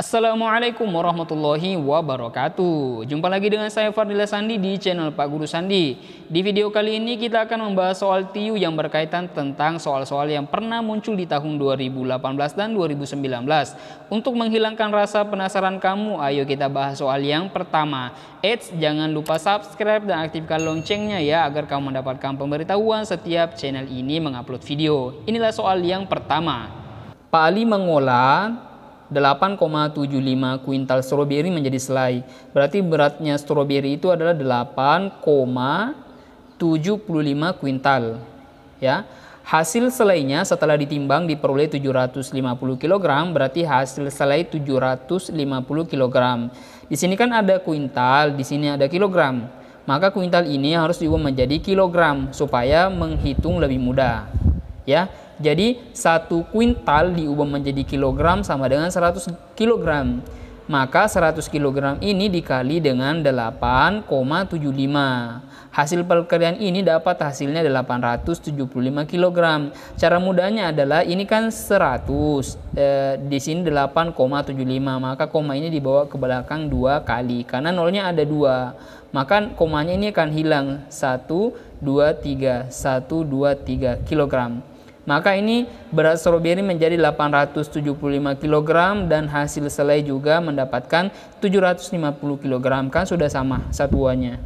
Assalamualaikum warahmatullahi wabarakatuh. Jumpa lagi dengan saya Fardila Sandi di channel Pak Guru Sandi. Di video kali ini kita akan membahas soal TIU yang berkaitan tentang soal-soal yang pernah muncul di tahun 2018 dan 2019. Untuk menghilangkan rasa penasaran kamu, ayo kita bahas soal yang pertama. Eits, jangan lupa subscribe dan aktifkan loncengnya ya, agar kamu mendapatkan pemberitahuan setiap channel ini mengupload video. Inilah soal yang pertama. Pak Ali mengolah 8,75 kuintal stroberi menjadi selai. Berarti beratnya stroberi itu adalah 8,75 kuintal. Ya. Hasil selainya setelah ditimbang diperoleh 750 kg, berarti hasil selai 750 kg. Di sini kan ada kuintal, di sini ada kilogram. Maka kuintal ini harus diubah menjadi kilogram supaya menghitung lebih mudah. Ya. Jadi 1 kuintal diubah menjadi kilogram sama dengan 100 kilogram. Maka 100 kilogram ini dikali dengan 8,75. Hasil perkalian ini dapat hasilnya 875 kilogram. Cara mudahnya adalah ini kan 100, di sini 8,75. Maka koma ini dibawa ke belakang 2 kali karena nolnya ada 2. Maka komanya ini akan hilang 1, 2, 3, 1, 2, 3 kilogram. Maka ini berat stroberi menjadi 875 kg dan hasil selai juga mendapatkan 750 kg. Kan sudah sama satuannya.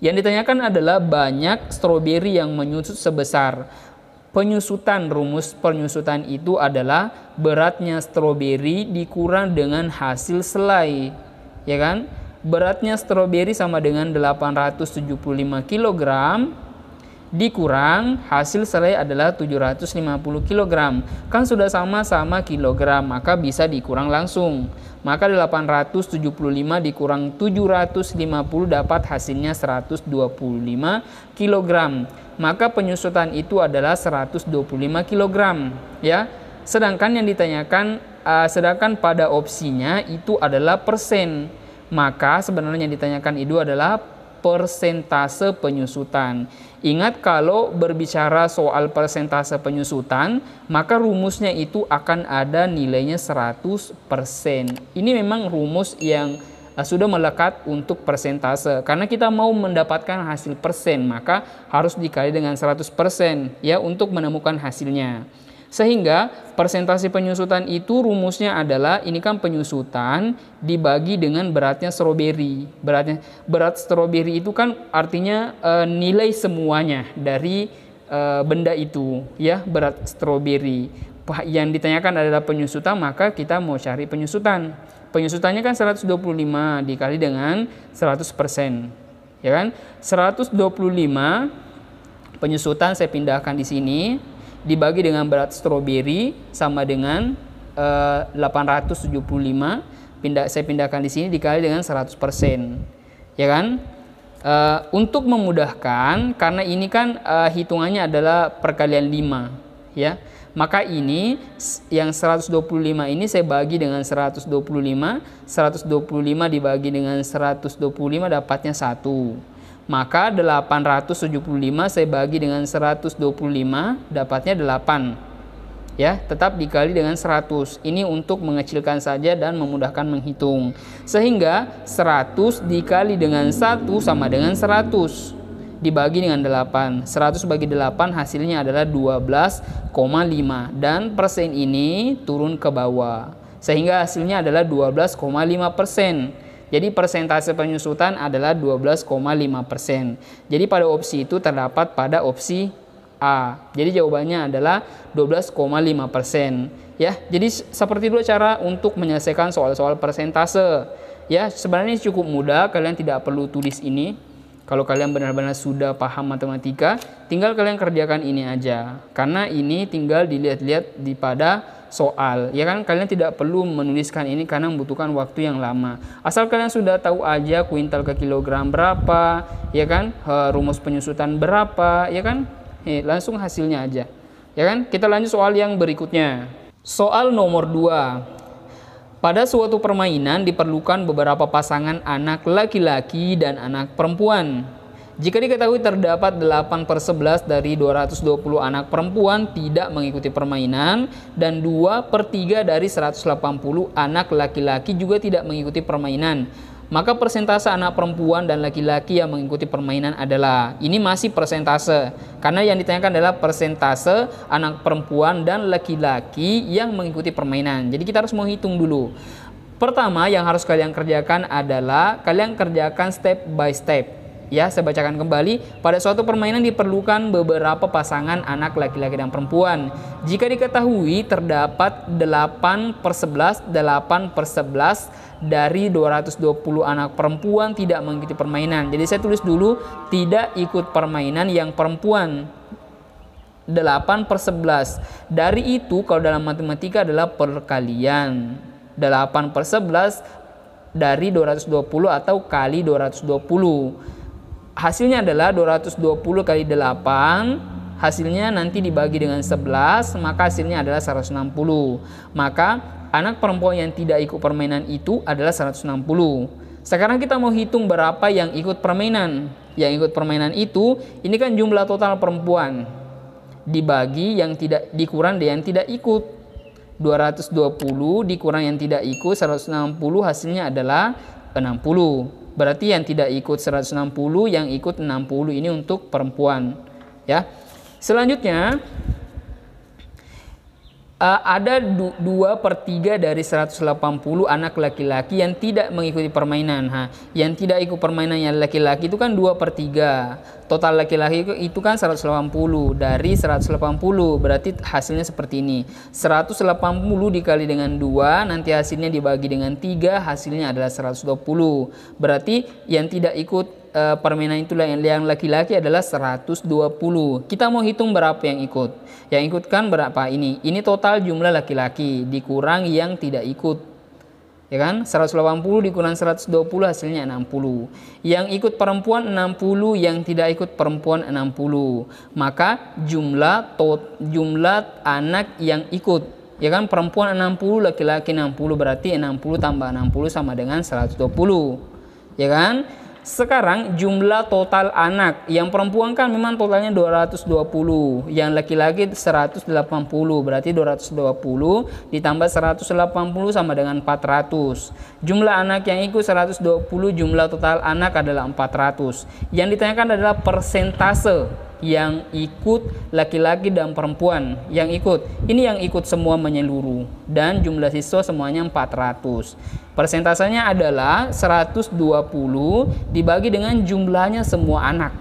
Yang ditanyakan adalah banyak stroberi yang menyusut sebesar. Penyusutan, rumus penyusutan itu adalah beratnya stroberi dikurang dengan hasil selai. Ya kan? Beratnya stroberi sama dengan 875 kg. Dikurang hasil selai adalah 750 kg. Kan sudah sama-sama kilogram, maka bisa dikurang langsung. Maka 875 dikurang 750 dapat hasilnya 125 kg. Maka penyusutan itu adalah 125 kg, ya. Sedangkan yang ditanyakan sedangkan pada opsinya itu adalah persen. Maka sebenarnya yang ditanyakan itu adalah persentase penyusutan. Ingat, kalau berbicara soal persentase penyusutan, maka rumusnya itu akan ada nilainya 100%. Ini memang rumus yang sudah melekat untuk persentase. Karena kita mau mendapatkan hasil persen, maka harus dikali dengan 100% ya untuk menemukan hasilnya. Sehingga persentase penyusutan itu rumusnya adalah, ini kan penyusutan dibagi dengan beratnya stroberi. Berat stroberi itu kan artinya nilai semuanya dari benda itu, ya, berat stroberi. Yang ditanyakan adalah penyusutan, maka kita mau cari penyusutan. Penyusutannya kan 125 dikali dengan 100%. Ya kan? 125 penyusutan saya pindahkan di sini, dibagi dengan berat stroberi sama dengan 875, saya pindahkan di sini dikali dengan 100%, ya kan? Untuk memudahkan, karena ini kan hitungannya adalah perkalian 5, ya. Maka ini yang 125 ini saya bagi dengan 125 dibagi dengan 125 dapatnya 1. Maka 875 saya bagi dengan 125 dapatnya 8. Ya, tetap dikali dengan 100. Ini untuk mengecilkan saja dan memudahkan menghitung. Sehingga 100 dikali dengan 1 sama dengan 100 dibagi dengan 8. 100 bagi 8 hasilnya adalah 12,5 dan persen ini turun ke bawah. Sehingga hasilnya adalah 12,5%. Jadi persentase penyusutan adalah 12,5%. Jadi pada opsi itu terdapat pada opsi A. Jadi jawabannya adalah 12,5%. Ya, jadi seperti itu cara untuk menyelesaikan soal-soal persentase. Ya, sebenarnya cukup mudah, kalian tidak perlu tulis ini. Kalau kalian benar-benar sudah paham matematika, tinggal kalian kerjakan ini aja. Karena ini tinggal dilihat-lihat di pada soal, ya kan? Kalian tidak perlu menuliskan ini karena membutuhkan waktu yang lama. Asal kalian sudah tahu aja kuintal ke kilogram berapa, ya kan? Rumus penyusutan berapa, ya kan? Langsung hasilnya aja, ya kan? Kita lanjut soal yang berikutnya. Soal nomor 2. Pada suatu permainan diperlukan beberapa pasangan anak laki-laki dan anak perempuan. Jika diketahui terdapat 8/11 dari 220 anak perempuan tidak mengikuti permainan dan 2/3 dari 180 anak laki-laki juga tidak mengikuti permainan, maka persentase anak perempuan dan laki-laki yang mengikuti permainan adalah, ini masih persentase, karena yang ditanyakan adalah persentase anak perempuan dan laki-laki yang mengikuti permainan. Jadi kita harus menghitung dulu. Pertama yang harus kalian kerjakan adalah kalian kerjakan step by step. Ya, saya bacakan kembali. Pada suatu permainan diperlukan beberapa pasangan anak laki-laki dan perempuan. Jika diketahui terdapat 8/11 dari 220 anak perempuan tidak mengikuti permainan. Jadi saya tulis dulu tidak ikut permainan yang perempuan. 8/11. Dari itu kalau dalam matematika adalah perkalian. 8/11 dari 220 atau kali 220. Hasilnya adalah 220 kali 8, hasilnya nanti dibagi dengan 11, maka hasilnya adalah 160. Maka anak perempuan yang tidak ikut permainan itu adalah 160. Sekarang kita mau hitung berapa yang ikut permainan. Yang ikut permainan itu, ini kan jumlah total perempuan. Dibagi yang tidak, dikurang yang tidak ikut. 220 dikurang yang tidak ikut 160, hasilnya adalah 60. Berarti yang tidak ikut 160, yang ikut 60, ini untuk perempuan. Ya. Selanjutnya ada 2/3 dari 180 anak laki-laki yang tidak mengikuti permainan. Yang tidak ikut permainan yang laki-laki itu kan 2/3. Total laki-laki itu kan 180 dari 180. Berarti hasilnya seperti ini. 180 dikali dengan 2, nanti hasilnya dibagi dengan 3, hasilnya adalah 120. Berarti yang tidak ikut permainan itulah yang laki-laki adalah 120. Kita mau hitung berapa yang ikut. Yang ikut kan berapa ini? Ini total jumlah laki-laki dikurang yang tidak ikut. Ya kan? 180 dikurang 120 hasilnya 60. Yang ikut perempuan 60, yang tidak ikut perempuan 60. Maka jumlah anak yang ikut, ya kan, perempuan 60, laki-laki 60, berarti 60 tambah 60 sama dengan 120. Ya kan? Sekarang jumlah total anak, yang perempuan kan memang totalnya 220, yang laki-laki 180, berarti 220 ditambah 180 sama dengan 400. Jumlah anak yang ikut 120, jumlah total anak adalah 400. Yang ditanyakan adalah persentase yang ikut laki-laki dan perempuan yang ikut. Ini yang ikut semua menyeluruh dan jumlah siswa semuanya 400. Persentasenya adalah 120 dibagi dengan jumlahnya semua anak.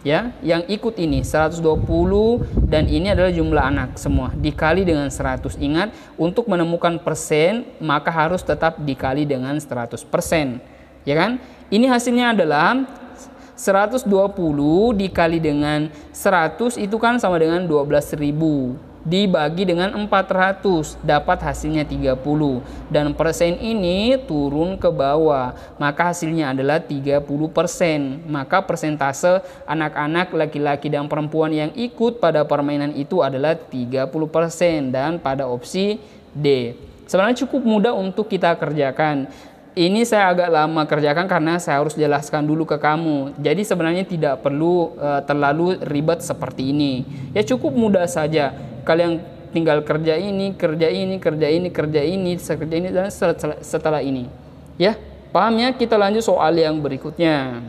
Ya, yang ikut ini 120 dan ini adalah jumlah anak semua dikali dengan 100. Ingat, untuk menemukan persen maka harus tetap dikali dengan 100%. Ya kan? Ini hasilnya adalah 120 dikali dengan 100 itu kan sama dengan 12.000 dibagi dengan 400 dapat hasilnya 30 dan persen ini turun ke bawah maka hasilnya adalah 30%. Maka persentase anak-anak laki-laki dan perempuan yang ikut pada permainan itu adalah 30% dan pada opsi D. Sebenarnya cukup mudah untuk kita kerjakan. Ini saya agak lama kerjakan karena saya harus jelaskan dulu ke kamu. Jadi sebenarnya tidak perlu terlalu ribet seperti ini. Ya cukup mudah saja. Kalian tinggal kerja ini, kerja ini, kerja ini, kerja ini, kerja ini, dan setelah ini. Ya, paham ya? Kita lanjut soal yang berikutnya.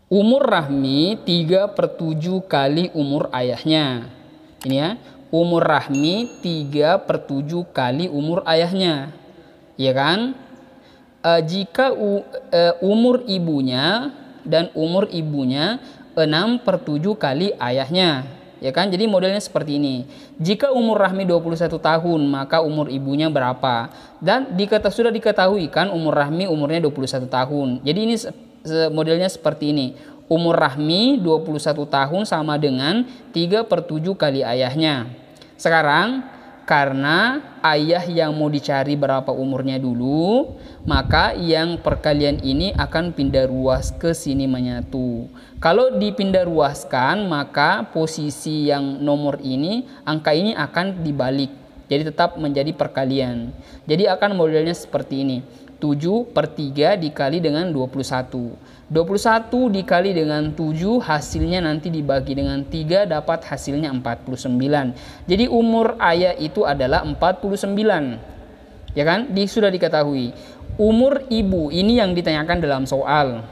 Umur Rahmi 3/7 kali umur ayahnya. Ini ya, umur Rahmi 3/7 kali umur ayahnya. Ya kan? Jika umur ibunya dan umur ibunya 6/7 kali ayahnya, ya kan? Jadi modelnya seperti ini. Jika umur Rahmi 21 tahun, maka umur ibunya berapa? Dan sudah diketahui kan umur Rahmi umurnya 21 tahun. Jadi ini modelnya seperti ini. Umur Rahmi 21 tahun sama dengan 3/7 kali ayahnya. Sekarang karena ayah yang mau dicari berapa umurnya dulu, maka yang perkalian ini akan pindah ruas ke sini menyatu. Kalau dipindah ruaskan, maka posisi yang nomor ini, angka ini akan dibalik. Jadi tetap menjadi perkalian. Jadi akan modelnya seperti ini. 7/3 dikali dengan 21. 21 dikali dengan 7 hasilnya nanti dibagi dengan 3 dapat hasilnya 49. Jadi umur ayah itu adalah 49. Ya kan? Sudah diketahui. Umur ibu ini yang ditanyakan dalam soal.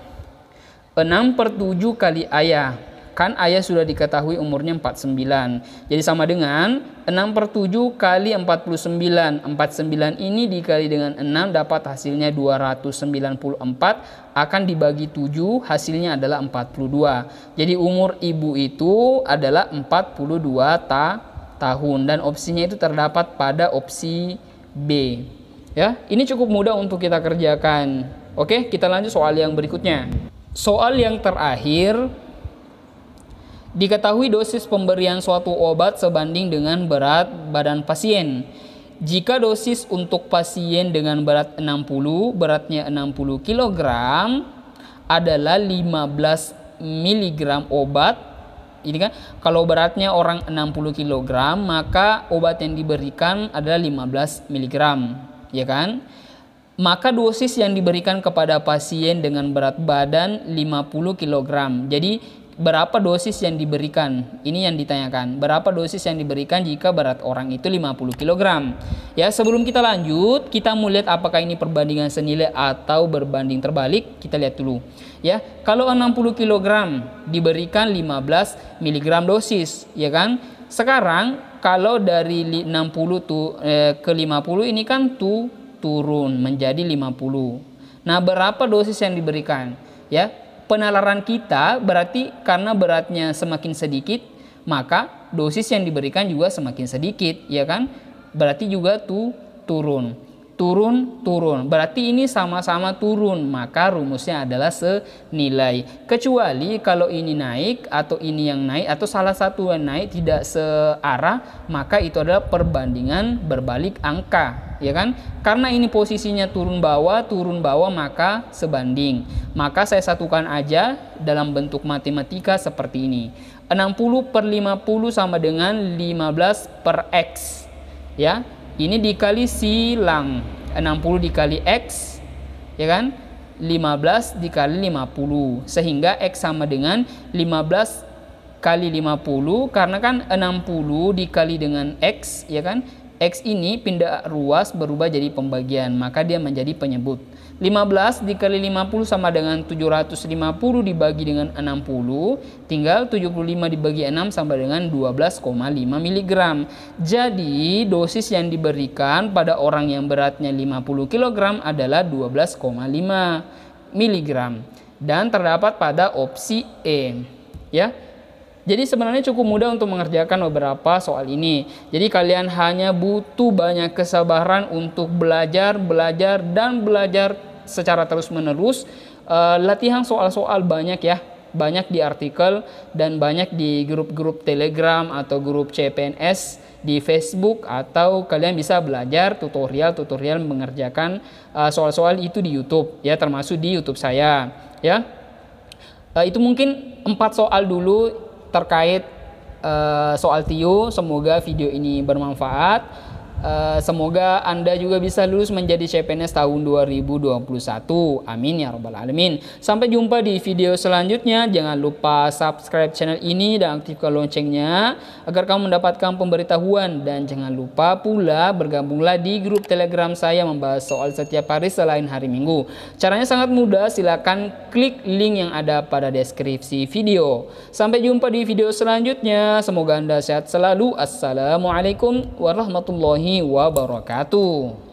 6/7 kali ayah. Kan ayah sudah diketahui umurnya 49. Jadi sama dengan 6/7 kali 49. 49 ini dikali dengan 6 dapat hasilnya 294. Akan dibagi 7 hasilnya adalah 42. Jadi umur ibu itu adalah 42 tahun. Dan opsinya itu terdapat pada opsi B. Ya, ini cukup mudah untuk kita kerjakan. Oke, kita lanjut soal yang berikutnya. Soal yang terakhir, diketahui dosis pemberian suatu obat sebanding dengan berat badan pasien. Jika dosis untuk pasien dengan berat 60, beratnya 60 kg, adalah 15 mg obat. Ini kan kalau beratnya orang 60 kg, maka obat yang diberikan adalah 15 mg, ya kan? Maka dosis yang diberikan kepada pasien dengan berat badan 50 kg. Jadi berapa dosis yang diberikan? Ini yang ditanyakan. Berapa dosis yang diberikan jika berat orang itu 50 kg? Ya, sebelum kita lanjut, kita mau lihat apakah ini perbandingan senilai atau berbanding terbalik. Kita lihat dulu. Ya, kalau 60 kg diberikan 15 mg dosis, ya kan? Sekarang kalau dari 60 ke 50 ini kan turun menjadi 50. Nah, berapa dosis yang diberikan? Ya, penalaran kita berarti karena beratnya semakin sedikit, maka dosis yang diberikan juga semakin sedikit, ya kan? Berarti juga turun. Berarti ini sama-sama turun, maka rumusnya adalah senilai. Kecuali kalau ini naik atau ini yang naik atau salah satu yang naik tidak searah, maka itu adalah perbandingan berbalik angka, ya kan? Karena ini posisinya turun bawah, maka sebanding. Maka saya satukan aja dalam bentuk matematika seperti ini. 60/50 sama dengan 15/X. Ya, ini dikali silang. 60 dikali X, ya kan? 15 dikali 50. Sehingga X sama dengan 15 kali 50. Karena kan 60 dikali dengan X, ya kan? X ini pindah ruas berubah jadi pembagian, maka dia menjadi penyebut. 15 dikali 50 sama dengan 750 dibagi dengan 60, tinggal 75 dibagi 6 sama dengan 12,5 mg. Jadi dosis yang diberikan pada orang yang beratnya 50 kg adalah 12,5 mg dan terdapat pada opsi E, ya. Jadi sebenarnya cukup mudah untuk mengerjakan beberapa soal ini. Jadi kalian hanya butuh banyak kesabaran untuk belajar secara terus-menerus. Latihan soal-soal banyak ya. Banyak di artikel dan banyak di grup-grup Telegram atau grup CPNS di Facebook, atau kalian bisa belajar tutorial mengerjakan soal-soal itu di YouTube ya, termasuk di YouTube saya ya. Itu mungkin 4 soal dulu terkait soal TIO. Semoga video ini bermanfaat. Semoga Anda juga bisa lulus menjadi CPNS tahun 2021. Amin ya rabbal alamin. Sampai jumpa di video selanjutnya. Jangan lupa subscribe channel ini dan aktifkan loncengnya agar kamu mendapatkan pemberitahuan, dan jangan lupa pula bergabunglah di grup Telegram saya membahas soal setiap hari selain hari Minggu. Caranya sangat mudah, silakan klik link yang ada pada deskripsi video. Sampai jumpa di video selanjutnya. Semoga Anda sehat selalu. Assalamualaikum warahmatullahi wabarakatuh.